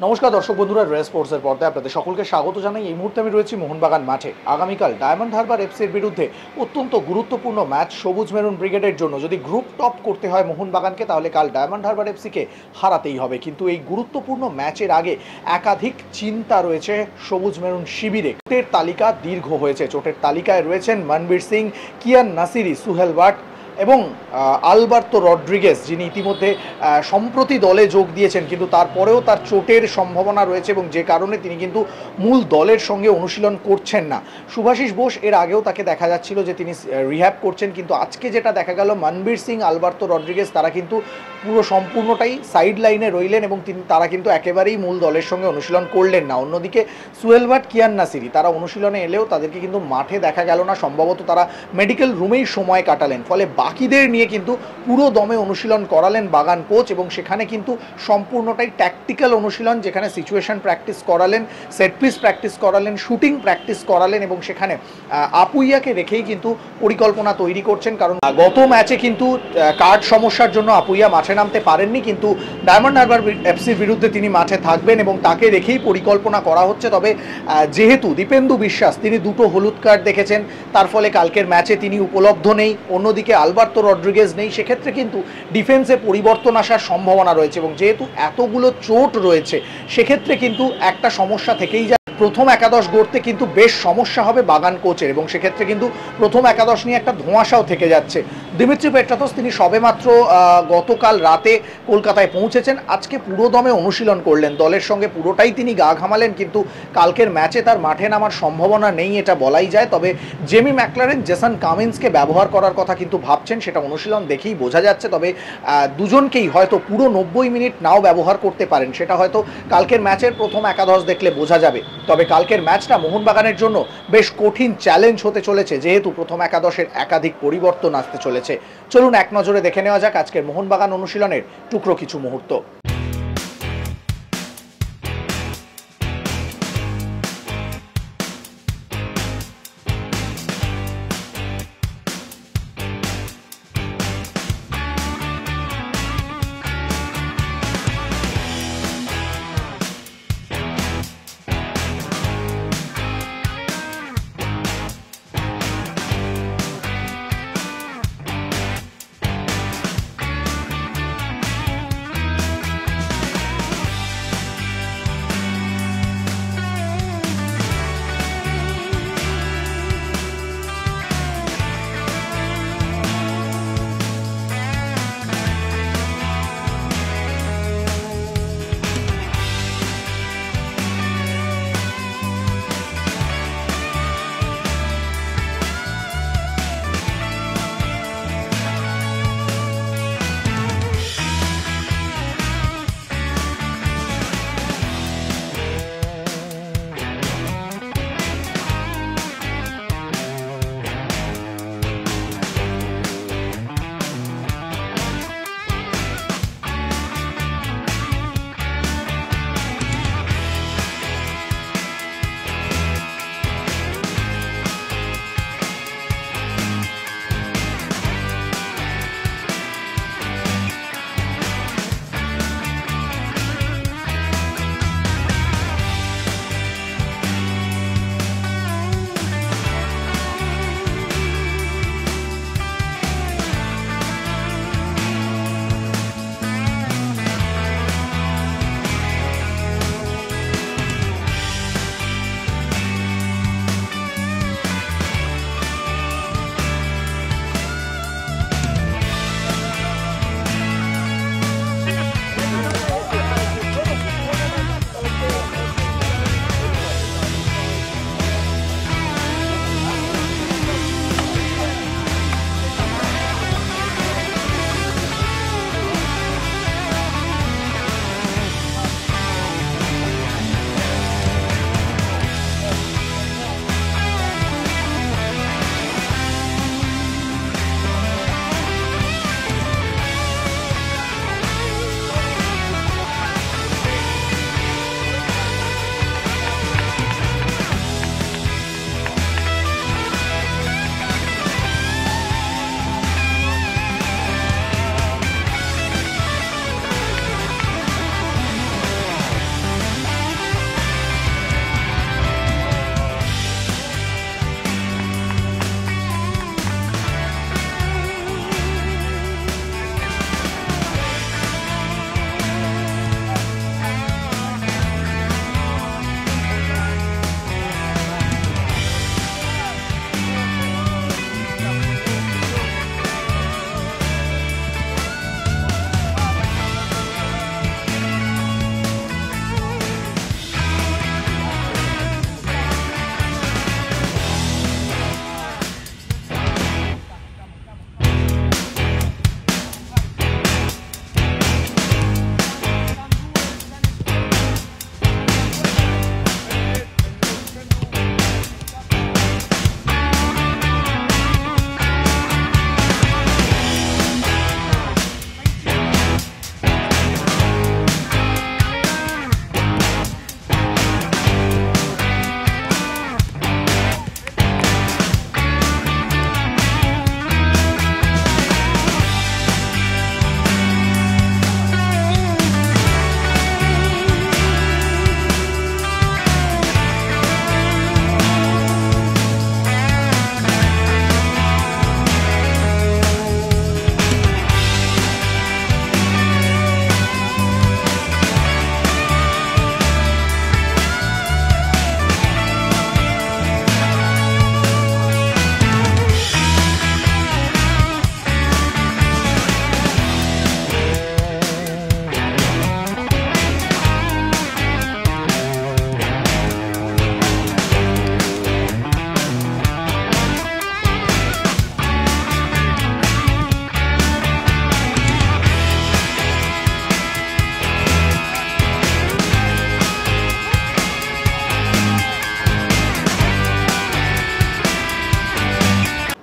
নমস্কার দর্শক বন্ধুরা, রেস স্পোর্টসের পর্দায় আপনাদের সকলকে স্বাগত জানাই। এই মুহূর্তে আমি রয়েছি মোহনবাগান মাঠে। আগামীকাল ডায়মন্ড হারবার এফসির বিরুদ্ধে অত্যন্ত গুরুত্বপূর্ণ ম্যাচ সবুজ মেরুন ব্রিগেডের জন্য। যদি গ্রুপ টপ করতে হয় মোহনবাগানকে, তাহলে কাল ডায়মন্ড হারবার এফসিকে হারাতেই হবে। কিন্তু এই গুরুত্বপূর্ণ ম্যাচের আগে একাধিক চিন্তা রয়েছে সবুজ মেরুন শিবিরে। চোটের তালিকা দীর্ঘ হয়েছে। চোটের তালিকায় রয়েছেন মনবীর সিং, কিয়ান নাসিরি, সুহেল ভাট এবং আলবার্তো রড্রিগেজ, যিনি ইতিমধ্যে সম্প্রতি দলে যোগ দিয়েছেন, কিন্তু তারপরেও তার চোটের সম্ভাবনা রয়েছে এবং যে কারণে তিনি কিন্তু মূল দলের সঙ্গে অনুশীলন করছেন না। শুভাশিস বোস, এর আগেও তাকে দেখা যাচ্ছিল যে তিনি রিহ্যাব করছেন, কিন্তু আজকে যেটা দেখা গেল মনবীর সিং, আলবার্তো রড্রিগেজ তারা কিন্তু পুরো সম্পূর্ণটাই সাইড লাইনে রইলেন এবং তারা কিন্তু একেবারেই মূল দলের সঙ্গে অনুশীলন করলেন না। অন্যদিকে সুহেল ভাট, কিয়ান নাসিরি তারা অনুশীলনে এলেও তাদেরকে কিন্তু মাঠে দেখা গেল না। সম্ভবত তারা মেডিকেল রুমেই সময় কাটালেন। ফলে বাকিদের নিয়ে কিন্তু পুরো দমে অনুশীলন করালেন বাগান কোচ এবং সেখানে কিন্তু সম্পূর্ণটাই ট্যাকটিক্যাল অনুশীলন, যেখানে সিচুয়েশন প্র্যাকটিস করালেন, সেট পিস প্র্যাকটিস করালেন, শুটিং প্র্যাকটিস করালেন এবং সেখানে আপুইয়াকে রেখেই কিন্তু পরিকল্পনা তৈরি করছেন। কারণ গত ম্যাচে কিন্তু কার্ড সমস্যার জন্য আপুইয়া মাঠে নামতে পারেননি, কিন্তু ডায়মন্ড হারবার এফসির বিরুদ্ধে তিনি মাঠে থাকবেন এবং তাকে রেখেই পরিকল্পনা করা হচ্ছে। তবে যেহেতু দীপেন্দু বিশ্বাস তিনি দুটো হলুদ কার্ড দেখেছেন, তার ফলে কালকের ম্যাচে তিনি উপলব্ধ নেই, অন্যদিকে আলবার্তো রড্রিগেজ নেই, সেক্ষেত্রে কিন্তু ডিফেন্সে পরিবর্তন আসার সম্ভাবনা রয়েছে এবং যেহেতু এতগুলো চোট রয়েছে সেক্ষেত্রে কিন্তু একটা সমস্যা থেকেই যায়। প্রথম একাদশ গড়তে কিন্তু বেশ সমস্যা হবে বাগান কোচের এবং সেক্ষেত্রে কিন্তু প্রথম একাদশ নিয়ে একটা ধোঁয়াশাও থেকে যাচ্ছে। দিমিত্রি পেট্রাতস তিনি সবেমাত্র গতকাল রাতে কলকাতায় পৌঁছেছেন, আজকে পুরো দমে অনুশীলন করলেন, দলের সঙ্গে পুরোটাই তিনি গা ঘামালেন, কিন্তু কালকের ম্যাচে তার মাঠে নামার সম্ভাবনা নেই এটা বলাই যায়। তবে জেমি ম্যাকলারেন জেসন কামিন্সকে ব্যবহার করার কথা কিন্তু ভাবছেন, সেটা অনুশীলন দেখেই বোঝা যাচ্ছে। তবে দুজনকেই হয়তো পুরো 90 মিনিট নাও ব্যবহার করতে পারেন, সেটা হয়তো কালকের ম্যাচের প্রথম একাদশ দেখলে বোঝা যাবে। তবে কালকের ম্যাচটা মোহনবাগানের জন্য বেশ কঠিন চ্যালেঞ্জ হতে চলেছে, যেহেতু প্রথম একাদশের একাধিক পরিবর্তন আসতে চলেছে। চলুন এক নজরে দেখে নেওয়া যাক আজকের মোহনবাগান অনুশীলনের টুকরো কিছু মুহূর্ত।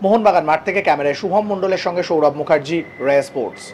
মোহনবাগান মাঠ থেকে ক্যামেরায় শুভম মণ্ডলের সঙ্গে সৌরভ মুখার্জি, রে স্পোর্টস।